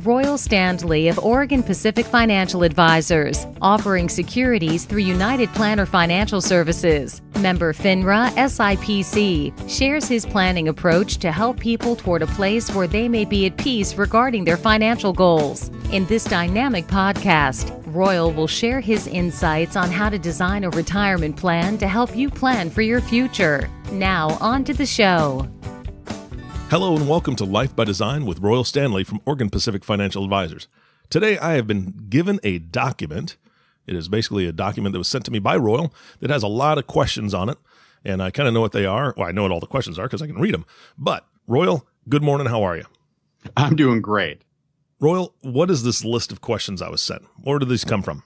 Royal Standley of Oregon Pacific Financial Advisors, offering securities through United Planner Financial Services. Member FINRA SIPC, shares his planning approach to help people toward a place where they may be at peace regarding their financial goals. In this dynamic podcast, Royal will share his insights on how to design a retirement plan to help you plan for your future. Now, on to the show. Hello and welcome to Life by Design with Royal Standley from Oregon Pacific Financial Advisors. Today I have been given a document. It is basically a document that was sent to me by Royal that has a lot of questions on it, and I kind of know what they are. Well, I know what all the questions are because I can read them. But Royal, good morning. How are you? I'm doing great. Royal, what is this list of questions I was sent? Where did these come from?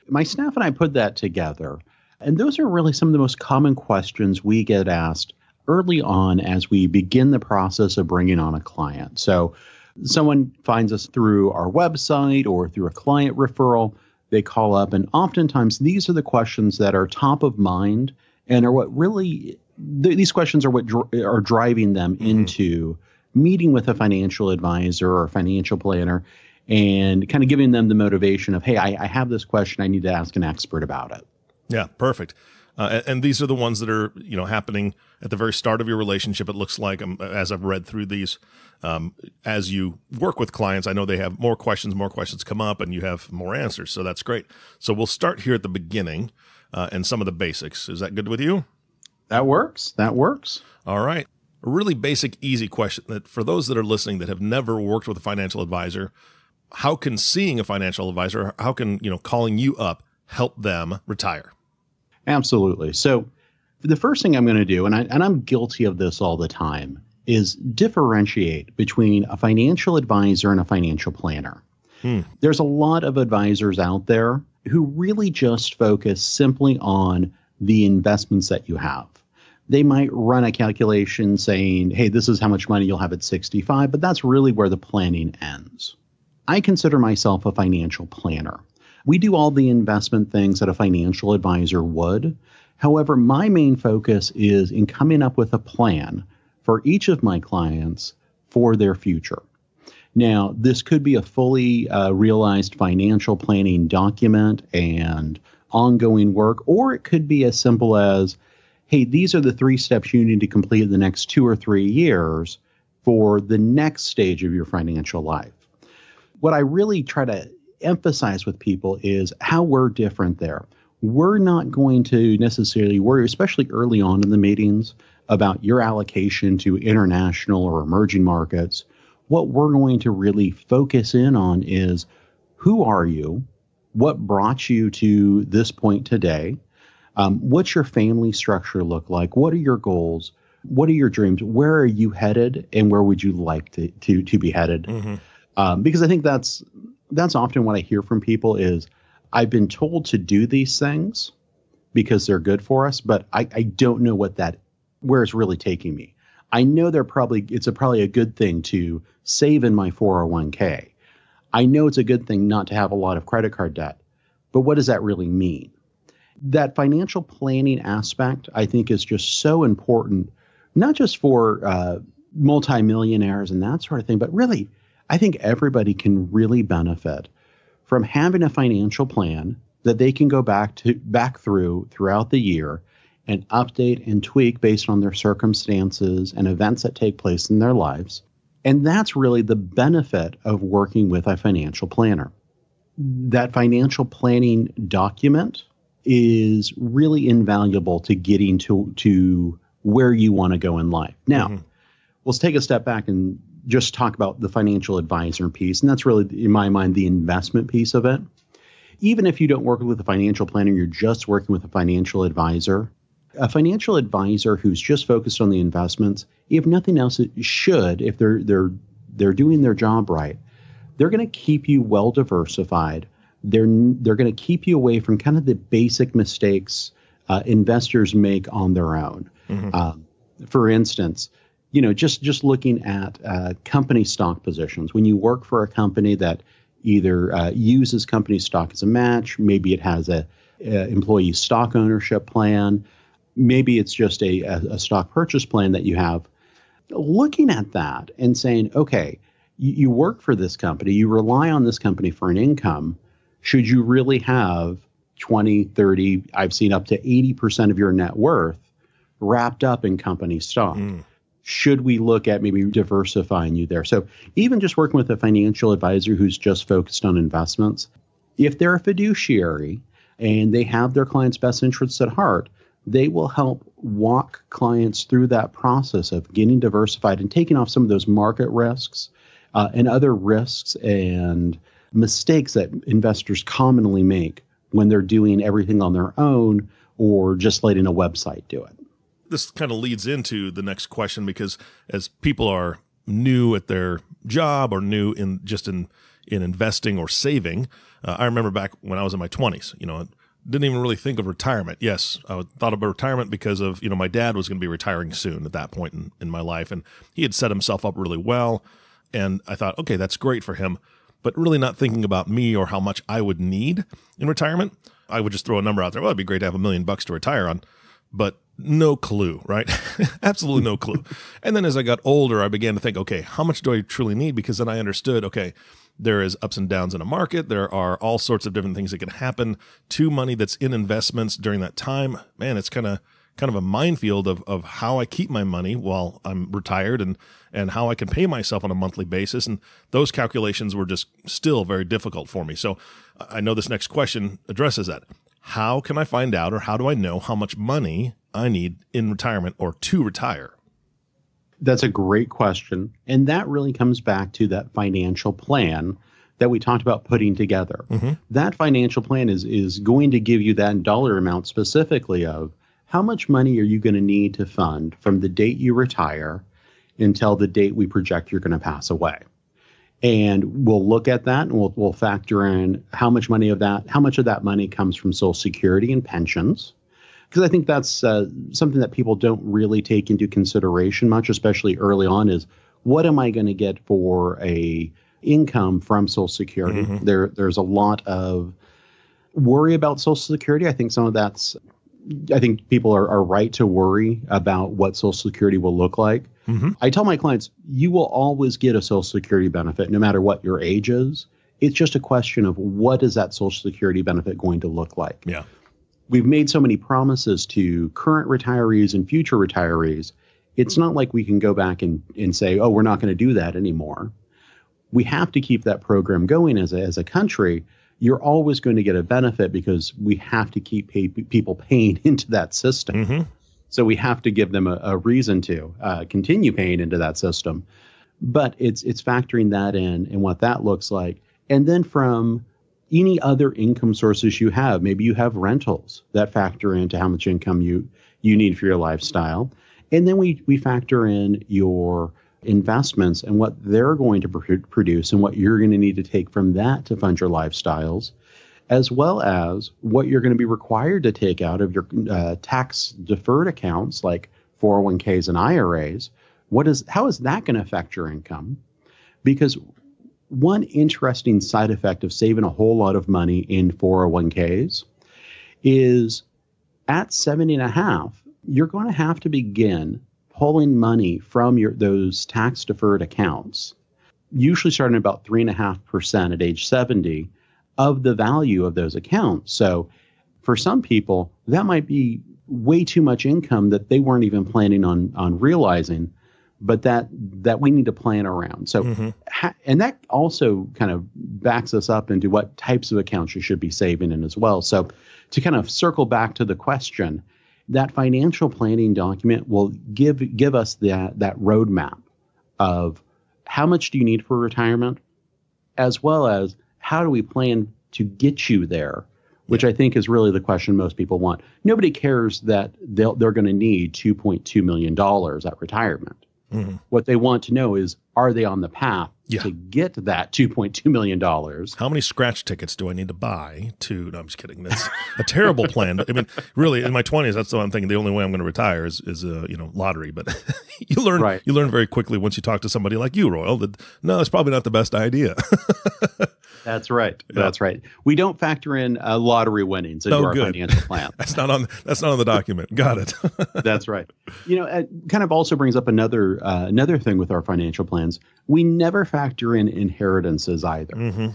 My staff and I put that together, and those are really some of the most common questions we get asked early on as we begin the process of bringing on a client. So someone finds us through our website or through a client referral, they call up, and oftentimes these are the questions that are top of mind and are what really, these questions are what are driving them into meeting with a financial advisor or a financial planner and kind of giving them the motivation of, hey, I have this question, I need to ask an expert about it. Yeah, perfect. And these are the ones that are, happening at the very start of your relationship. It looks like, as I've read through these, as you work with clients, I know they have more questions come up, and you have more answers. So that's great. So we'll start here at the beginning and some of the basics. Is that good with you? That works. All right. A really basic, easy question that for those that are listening that have never worked with a financial advisor, how can seeing a financial advisor, how can, calling you up help them retire? Absolutely. So the first thing I'm going to do, and I'm guilty of this all the time, is differentiate between a financial advisor and a financial planner. There's a lot of advisors out there who really just focus simply on the investments that you have. They might run a calculation saying, hey, this is how much money you'll have at 65, but that's really where the planning ends. I consider myself a financial planner. We do all the investment things that a financial advisor would. However, my main focus is in coming up with a plan for each of my clients for their future. Now, this could be a fully realized financial planning document and ongoing work, or it could be as simple as, hey, these are the 3 steps you need to complete in the next 2 or 3 years for the next stage of your financial life. What I really try to emphasize with people is how we're different there. We're not going to necessarily worry, especially early on in the meetings, about your allocation to international or emerging markets. What we're going to really focus in on is who are you? What brought you to this point today? What's your family structure look like? What are your goals? What are your dreams? Where are you headed? And where would you like to be headed? Because I think that's often what I hear from people is, I've been told to do these things because they're good for us, but I don't know where it's really taking me. I know it's probably a good thing to save in my 401k. I know it's a good thing not to have a lot of credit card debt, but what does that really mean? That financial planning aspect, I think, is just so important, not just for multimillionaires and that sort of thing, but really, I think everybody can really benefit from having a financial plan that they can go back through throughout the year and update and tweak based on their circumstances and events that take place in their lives. And that's really the benefit of working with a financial planner. That financial planning document is really invaluable to getting to where you want to go in life. Now, let's take a step back and just talk about the financial advisor piece. And that's really, in my mind, the investment piece of it. Even if you don't work with a financial planner, you're just working with a financial advisor who's just focused on the investments, if nothing else, it should, if they're doing their job right, they're going to keep you well diversified. They're going to keep you away from kind of the basic mistakes investors make on their own. For instance, just looking at company stock positions. When you work for a company that either uses company stock as a match, maybe it has a employee stock ownership plan, maybe it's just a stock purchase plan that you have, looking at that and saying, okay, you work for this company, you rely on this company for an income. Should you really have 20, 30, I've seen up to 80% of your net worth wrapped up in company stock? Should we look at maybe diversifying you there? So even just working with a financial advisor who's just focused on investments, if they're a fiduciary and they have their clients' best interests at heart, they will help walk clients through that process of getting diversified and taking off some of those market risks and other risks and mistakes that investors commonly make when they're doing everything on their own or just letting a website do it. This kind of leads into the next question, because as people are new at their job or new in investing or saving, I remember back when I was in my 20s, didn't even really think of retirement. Yes, I thought about retirement because of, my dad was going to be retiring soon at that point in my life, and he had set himself up really well. And I thought, okay, that's great for him, but really not thinking about me or how much I would need in retirement. I would just throw a number out there. Well, it'd be great to have $1 million to retire on, but no clue, right? Absolutely no clue. And then as I got older, I began to think, okay, how much do I truly need? Because then I understood, okay, there is ups and downs in a market. There are all sorts of different things that can happen to money that's in investments during that time. Man, it's kind of a minefield of how I keep my money while I'm retired and how I can pay myself on a monthly basis. And those calculations were just still very difficult for me. So I know this next question addresses that. How can I find out, or how do I know how much money I need in retirement or to retire? That's a great question. And that really comes back to that financial plan that we talked about putting together. That financial plan is going to give you that dollar amount specifically of how much money are you going to need to fund from the date you retire until the date we project you're going to pass away. And we'll look at that and we'll factor in how much of that money comes from Social Security and pensions. Because I think that's something that people don't really take into consideration much, especially early on, is what am I going to get for a income from Social Security? There's a lot of worry about Social Security. I think people are right to worry about what Social Security will look like. I tell my clients, you will always get a Social Security benefit no matter what your age is. It's just a question of what is that Social Security benefit going to look like? Yeah. We've made so many promises to current retirees and future retirees. It's not like we can go back and say, oh, we're not going to do that anymore. We have to keep that program going as a country. You're always going to get a benefit because we have to keep people paying into that system. So we have to give them a reason to continue paying into that system. But it's factoring that in and what that looks like. And then from any other income sources you have, maybe you have rentals that factor into how much income you need for your lifestyle. And then we factor in your investments and what they're going to produce and what you're going to need to take from that to fund your lifestyles, as well as what you're going to be required to take out of your tax deferred accounts like 401ks and IRAs. How is that going to affect your income? Because one interesting side effect of saving a whole lot of money in 401ks is at 70 and a half, you're going to have to begin pulling money from those tax deferred accounts, usually starting at about 3.5% at age 70 of the value of those accounts. So for some people, that might be way too much income that they weren't even planning on realizing, but that we need to plan around. So, and that also kind of backs us up into what types of accounts you should be saving in as well. So to kind of circle back to the question, that financial planning document will give us that roadmap of how much do you need for retirement, as well as how do we plan to get you there, which I think is really the question most people want. Nobody cares that they're going to need $2.2 million at retirement. What they want to know is, are they on the path to get that $2.2 million? How many scratch tickets do I need to buy to, no, I'm just kidding. That's a terrible plan. But I mean, really, in my 20s, that's what I'm thinking. The only way I'm going to retire is lottery. But you learn very quickly once you talk to somebody like you, Royal, that no, it's probably not the best idea. That's right. Yeah. That's right. We don't factor in lottery winnings into our financial plan. That's not on the document. Got it. That's right. It kind of also brings up another thing with our financial plans. We never factor factor in inheritances either.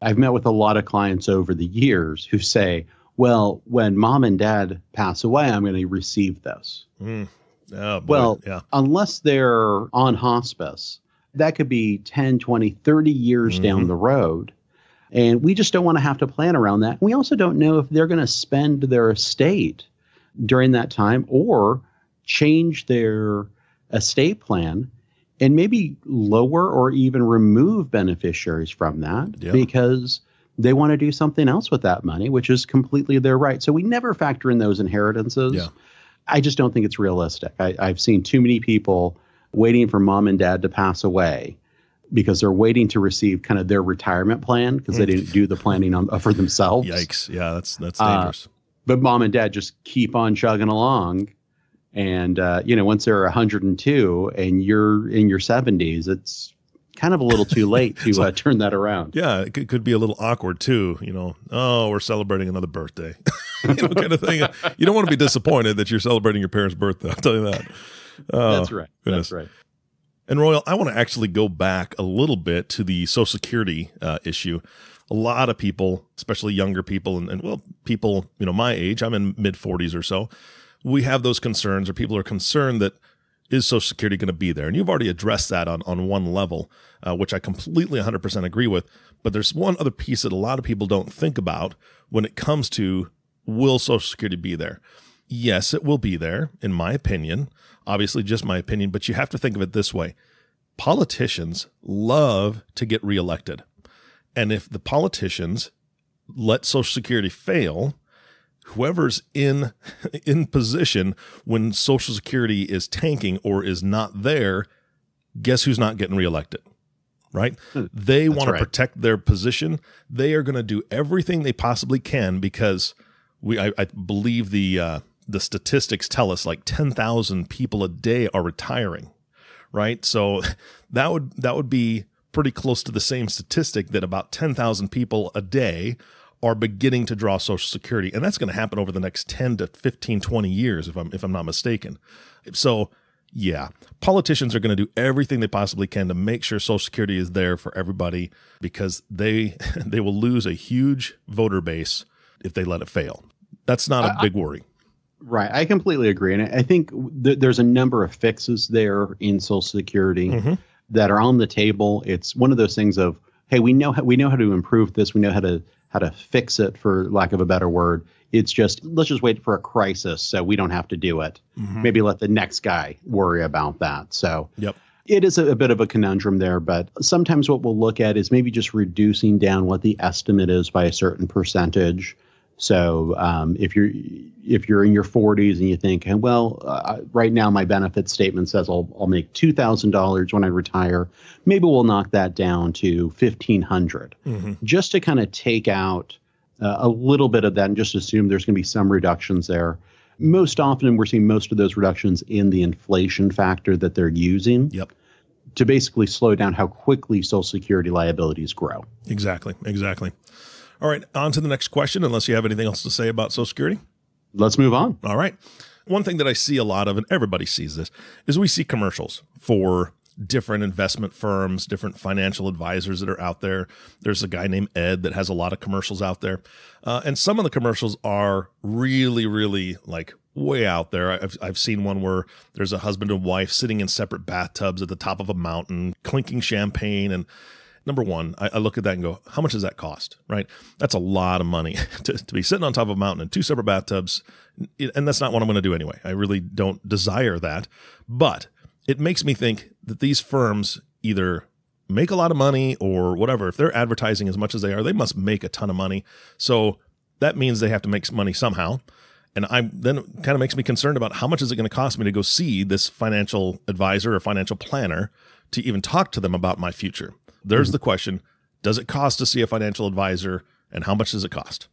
I've met with a lot of clients over the years who say, well, when mom and dad pass away, I'm going to receive this. Oh, boy. Well, yeah. Unless they're on hospice, that could be 10, 20, 30 years down the road. And we just don't want to have to plan around that. We also don't know if they're going to spend their estate during that time or change their estate plan and maybe lower or even remove beneficiaries from that because they want to do something else with that money, which is completely their right. So we never factor in those inheritances. Yeah. I just don't think it's realistic. I've seen too many people waiting for mom and dad to pass away because they're waiting to receive kind of their retirement plan because they didn't do the planning for themselves. Yikes. Yeah, that's dangerous. But mom and dad just keep on chugging along. And, once they're 102 and you're in your 70s, it's kind of a little too late to turn that around. Yeah, it could be a little awkward too. Oh, we're celebrating another birthday, kind of thing. You don't want to be disappointed that you're celebrating your parents' birthday. I'll tell you that. That's right. Goodness. That's right. And Royal, I want to actually go back a little bit to the Social Security issue. A lot of people, especially younger people and people, my age, I'm in mid 40s or so. We have those concerns, or people are concerned that is Social Security going to be there? And you've already addressed that on one level, which I completely 100% agree with. But there's one other piece that a lot of people don't think about when it comes to, will Social Security be there? Yes, it will be there, in my opinion. Obviously, just my opinion, but you have to think of it this way. Politicians love to get reelected. And if the politicians let Social Security fail, whoever's in position when Social Security is tanking or is not there, guess who's not getting reelected, right? They want to protect their position. They are going to do everything they possibly can because I believe the statistics tell us like 10,000 people a day are retiring, right? So that would be pretty close to the same statistic that about 10,000 people a day are beginning to draw Social Security. And that's going to happen over the next 10 to 15, 20 years, if I'm not mistaken. So yeah, politicians are going to do everything they possibly can to make sure Social Security is there for everybody because they will lose a huge voter base if they let it fail. That's not a big worry. Right. I completely agree. And I think there's a number of fixes there in Social Security that are on the table. It's one of those things of, hey, we know how to improve this. We know how to fix it, for lack of a better word. It's just, let's just wait for a crisis so we don't have to do it. Maybe let the next guy worry about that. So it is a bit of a conundrum there, but sometimes what we'll look at is maybe just reducing down what the estimate is by a certain percentage. So if you're in your 40s and you think, well, right now my benefit statement says I'll make $2,000 when I retire, maybe we'll knock that down to $1,500 just to kind of take out a little bit of that and just assume there's going to be some reductions there. Most often we're seeing most of those reductions in the inflation factor that they're using to basically slow down how quickly Social Security liabilities grow. Exactly. All right, on to the next question, unless you have anything else to say about Social Security. Let's move on. All right. One thing that I see a lot of, and everybody sees this, is we see commercials for different investment firms, different financial advisors that are out there. There's a guy named Ed that has a lot of commercials out there. And some of the commercials are really, really like way out there. I've seen one where there's a husband and wife sitting in separate bathtubs at the top of a mountain, clinking champagne. And number one, I look at that and go, how much does that cost, right? That's a lot of money to be sitting on top of a mountain in two separate bathtubs. And that's not what I'm going to do anyway. I really don't desire that. But it makes me think that these firms either make a lot of money or whatever. If they're advertising as much as they are, they must make a ton of money. So that means they have to make money somehow. And then it kind of makes me concerned about how much is it going to cost me to go see this financial advisor or financial planner to even talk to them about my future. There's the question, does it cost to see a financial advisor, and how much does it cost?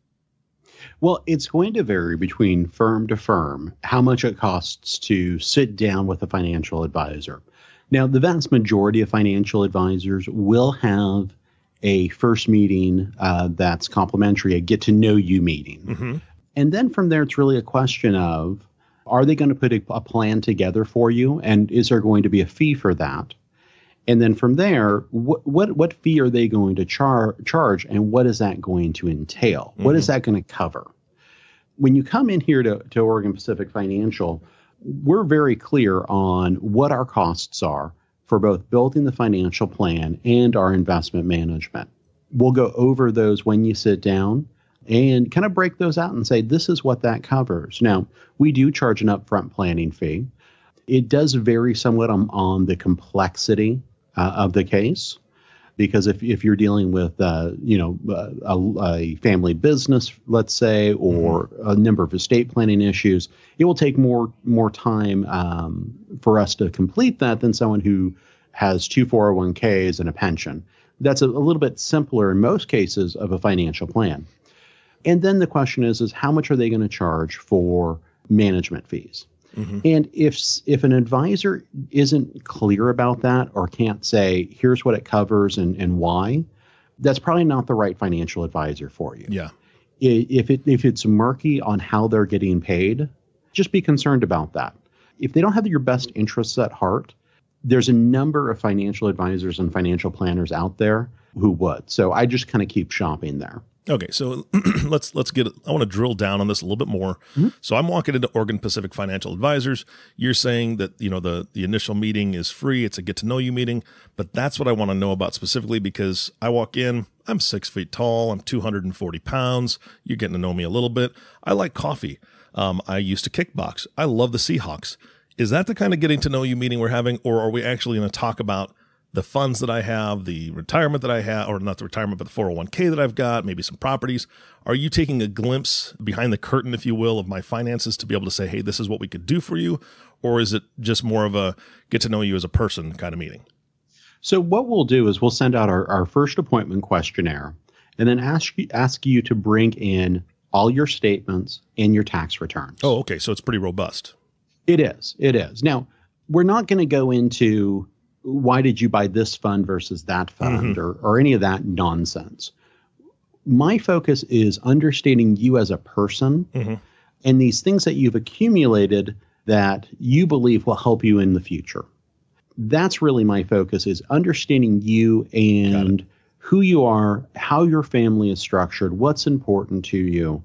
Well, it's going to vary between firm to firm how much it costs to sit down with a financial advisor. Now, the vast majority of financial advisors will have a first meeting that's complimentary, a get-to-know-you meeting. And then from there, it's really a question of, are they going to put a plan together for you, and is there going to be a fee for that? And then from there, what fee are they going to charge, and what is that going to entail? Mm-hmm. What is that going to cover? When you come in here to Oregon Pacific Financial, we're very clear on what our costs are for both building the financial plan and our investment management. We'll go over those when you sit down and kind of break those out and say, this is what that covers. Now, we do charge an upfront planning fee. It does vary somewhat on the complexity of the case, because if you're dealing with a family business, let's say, or a number of estate planning issues, it will take more time for us to complete that than someone who has 2 401ks and a pension. That's a little bit simpler in most cases of a financial plan. And then the question is how much are they going to charge for management fees? Mm-hmm. And if an advisor isn't clear about that or can't say, here's what it covers and why, that's probably not the right financial advisor for you. Yeah. If it's murky on how they're getting paid, just be concerned about that. If they don't have your best interests at heart, there's a number of financial advisors and financial planners out there who would. So I just kind of keep shopping there. Okay, so let's get. I want to drill down on this a little bit more. Mm-hmm. So I'm walking into Oregon Pacific Financial Advisors. You're saying that the initial meeting is free. It's a get to know you meeting, but that's what I want to know about specifically, because I walk in. I'm 6 feet tall. I'm 240 pounds. You're getting to know me a little bit. I like coffee. I used to kickbox. I love the Seahawks. Is that the kind of getting to know you meeting we're having, or are we actually going to talk about the funds that I have, the retirement that I have, or not the retirement, but the 401k that I've got, maybe some properties? Are you taking a glimpse behind the curtain, if you will, of my finances to be able to say, hey, this is what we could do for you? Or is it just more of a get to know you as a person kind of meeting? So what we'll do is we'll send out our first appointment questionnaire and then ask you to bring in all your statements and your tax returns. Oh, okay. So it's pretty robust. It is. Now, we're not going to go into why did you buy this fund versus that fund, mm-hmm. or any of that nonsense. My focus is understanding you as a person, mm-hmm. and these things that you've accumulated that you believe will help you in the future. That's really my focus, is understanding you and who you are, how your family is structured, what's important to you.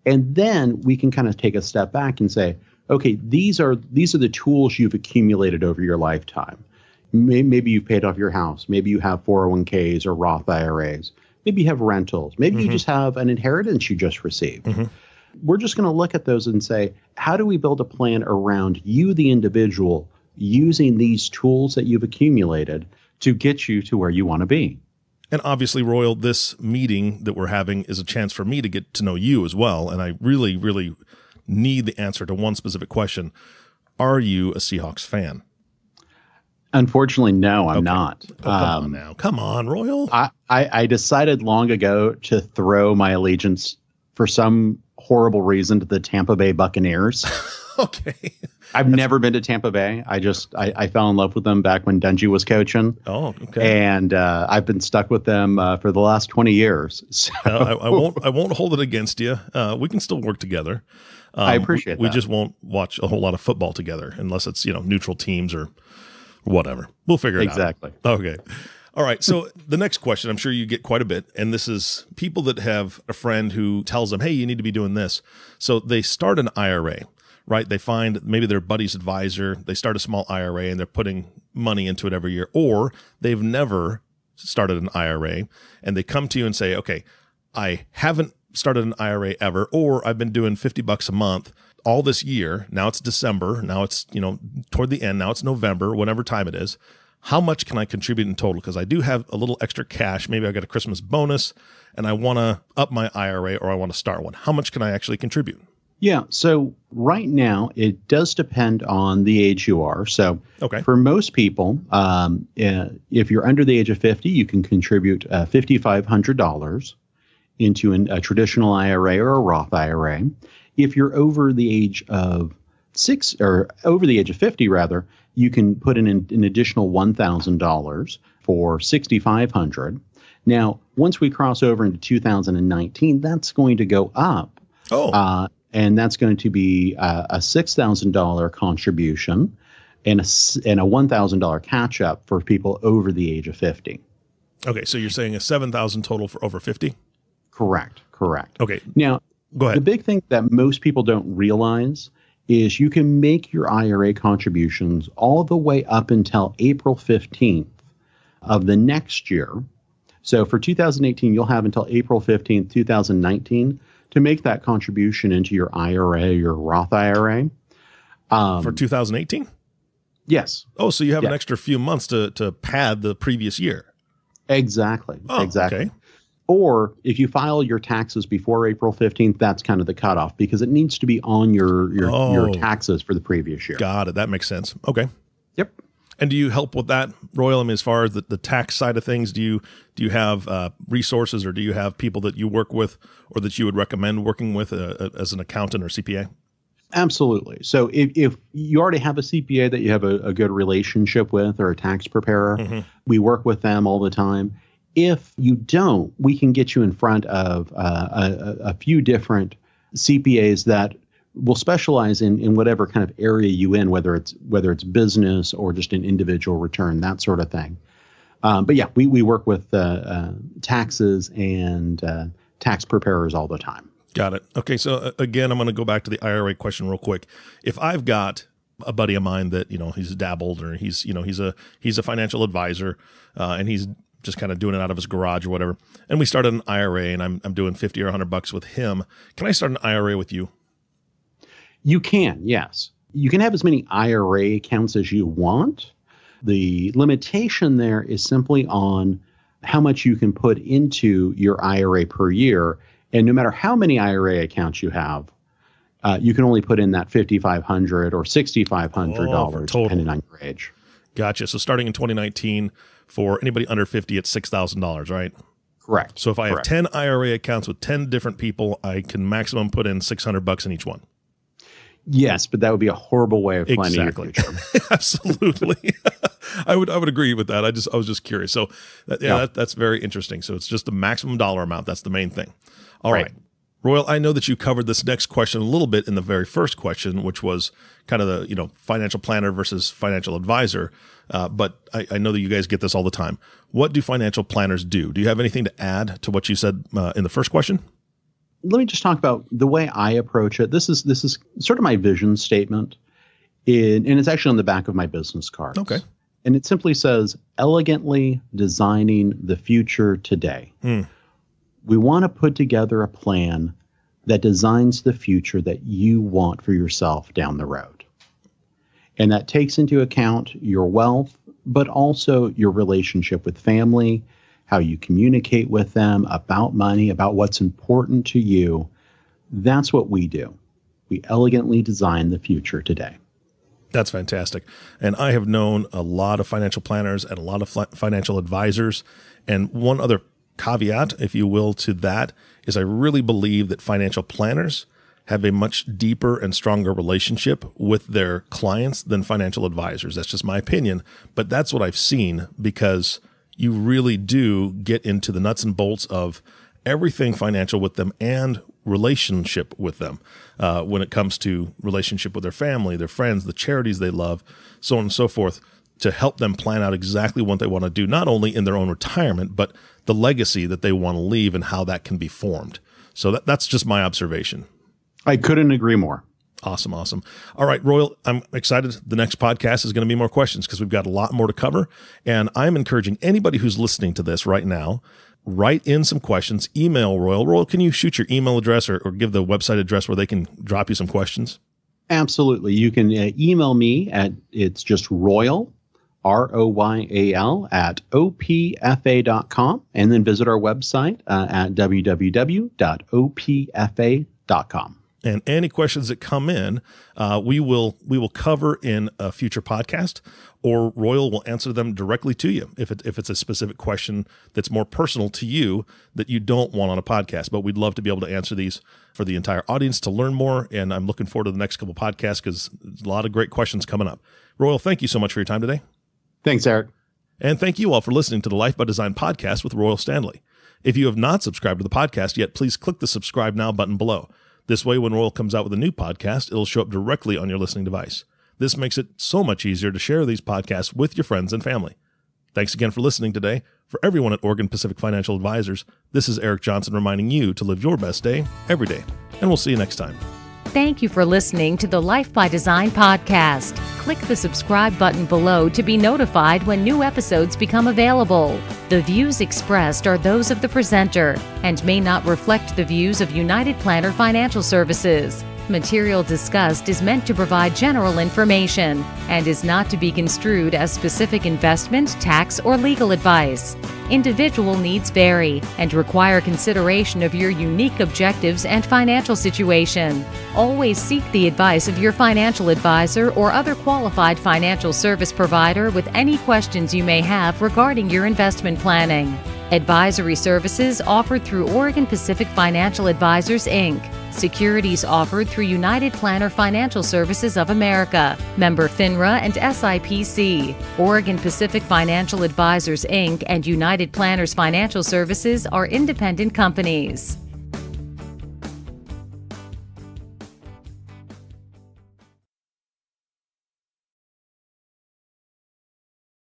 And then we can kind of take a step back and say, okay, these are the tools you've accumulated over your lifetime. Maybe you've paid off your house. Maybe you have 401ks or Roth IRAs. Maybe you have rentals. Maybe mm-hmm. you just have an inheritance you just received. Mm-hmm. We're just going to look at those and say, how do we build a plan around you, the individual, using these tools that you've accumulated to get you to where you want to be? And obviously, Royal, this meeting that we're having is a chance for me to get to know you as well. And I really, really need the answer to one specific question. Are you a Seahawks fan? Unfortunately, no, I'm not. Oh, come on now. Come on, Royal. I decided long ago to throw my allegiance for some horrible reason to the Tampa Bay Buccaneers. Okay. I've never been to Tampa Bay. I fell in love with them back when Dungy was coaching. Oh, okay. And I've been stuck with them for the last 20 years. So. I won't hold it against you. We can still work together. I appreciate that. We just won't watch a whole lot of football together unless it's neutral teams or whatever. We'll figure it out. Exactly. Okay. All right. So the next question, I'm sure you get quite a bit, and this is people that have a friend who tells them, hey, you need to be doing this. So they start an IRA, right? They find maybe their buddy's advisor, they start a small IRA and they're putting money into it every year, or they've never started an IRA and they come to you and say, okay, I haven't started an IRA ever, or I've been doing $50 a month all this year. Now it's December. Now it's, toward the end. Now it's November, whatever time it is. How much can I contribute in total? Because I do have a little extra cash. Maybe I got a Christmas bonus and I want to up my IRA, or I want to start one. How much can I actually contribute? Yeah. So right now it does depend on the age you are. So for most people, if you're under the age of 50, you can contribute $5,500 into a traditional IRA or a Roth IRA. If you're over the age of 50 rather, you can put in an additional $1,000 for $6,500. Now, once we cross over into 2019, that's going to go up. And that's going to be a $6,000 contribution. and a $1,000 catch up for people over the age of 50. Okay, so you're saying a $7,000 total for over 50? Correct. Okay. Now, go ahead. The big thing that most people don't realize is you can make your IRA contributions all the way up until April 15th of the next year. So for 2018, you'll have until April 15th, 2019 to make that contribution into your IRA, your Roth IRA. For 2018? Yes. Oh, so you have an extra few months to pad the previous year. Exactly. Oh, exactly. Okay. Or if you file your taxes before April 15th, that's kind of the cutoff because it needs to be on your taxes for the previous year. Got it. That makes sense. Okay. Yep. And do you help with that, Royal? I mean, as far as the tax side of things, do you have resources, or do you have people that you work with or that you would recommend working with as an accountant or CPA? Absolutely. So if you already have a CPA that you have a good relationship with, or a tax preparer, we work with them all the time. If you don't, we can get you in front of a few different CPAs that will specialize in whatever kind of area you in, whether it's business or just an individual return, that sort of thing. But yeah, we work with taxes and tax preparers all the time. Got it. Okay, so again, I'm going to go back to the IRA question real quick. If I've got a buddy of mine that he's dabbled, or he's a financial advisor, and he's just kind of doing it out of his garage or whatever, and we started an IRA, and I'm doing $50 or $100 with him. Can I start an IRA with you? You can, yes. You can have as many IRA accounts as you want. The limitation there is simply on how much you can put into your IRA per year. And no matter how many IRA accounts you have, you can only put in that $5,500 or $6,500 depending on your age. Gotcha. So starting in 2019, for anybody under 50, it's $6,000, right? Correct. So if I have 10 IRA accounts with 10 different people, I can maximum put in $600 in each one. Yes, but that would be a horrible way of planning your future. Absolutely. I would agree with that. I was just curious. So that's very interesting. So it's just the maximum dollar amount. That's the main thing. All right. Royal, I know that you covered this next question a little bit in the very first question, which was kind of the financial planner versus financial advisor. But I know that you guys get this all the time. What do financial planners do? Do you have anything to add to what you said in the first question? Let me just talk about the way I approach it. This is sort of my vision statement, and it's actually on the back of my business card. Okay. And it simply says, elegantly designing the future today. We want to put together a plan that designs the future that you want for yourself down the road. And that takes into account your wealth, but also your relationship with family, how you communicate with them about money, about what's important to you. That's what we do. We elegantly design the future today. That's fantastic. And I have known a lot of financial planners and a lot of financial advisors. And one other caveat, if you will, to that is I really believe that financial planners have a much deeper and stronger relationship with their clients than financial advisors. That's just my opinion, but that's what I've seen, because you really do get into the nuts and bolts of everything financial with them and relationship with them when it comes to relationship with their family, their friends, the charities they love, so on and so forth, to help them plan out exactly what they want to do, not only in their own retirement, but the legacy that they want to leave and how that can be formed. So that's just my observation. I couldn't agree more. Awesome. All right, Royal, I'm excited. The next podcast is going to be more questions because we've got a lot more to cover. And I'm encouraging anybody who's listening to this right now, write in some questions, email Royal. Royal, can you shoot your email address or give the website address where they can drop you some questions? Absolutely. You can email me it's just Royal, ROYAL @opfa.com, and then visit our website at www.opfa.com. And any questions that come in, we will cover in a future podcast, or Royal will answer them directly to you if it's a specific question that's more personal to you that you don't want on a podcast. But we'd love to be able to answer these for the entire audience to learn more. And I'm looking forward to the next couple podcasts because there's a lot of great questions coming up. Royal, thank you so much for your time today. Thanks, Eric. And thank you all for listening to the Life by Design podcast with Royal Standley. If you have not subscribed to the podcast yet, please click the subscribe now button below. This way, when Royal comes out with a new podcast, it'll show up directly on your listening device. This makes it so much easier to share these podcasts with your friends and family. Thanks again for listening today. For everyone at Oregon Pacific Financial Advisors, this is Eric Johnson reminding you to live your best day every day. And we'll see you next time. Thank you for listening to the Life by Design podcast. Click the subscribe button below to be notified when new episodes become available. The views expressed are those of the presenter and may not reflect the views of United Planner Financial Services. Material discussed is meant to provide general information and is not to be construed as specific investment, tax, or legal advice. Individual needs vary and require consideration of your unique objectives and financial situation. Always seek the advice of your financial advisor or other qualified financial service provider with any questions you may have regarding your investment planning. Advisory services offered through Oregon Pacific Financial Advisors, Inc. Securities offered through United Planner Financial Services of America, member FINRA and SIPC. Oregon Pacific Financial Advisors, Inc. and United Planners Financial Services are independent companies.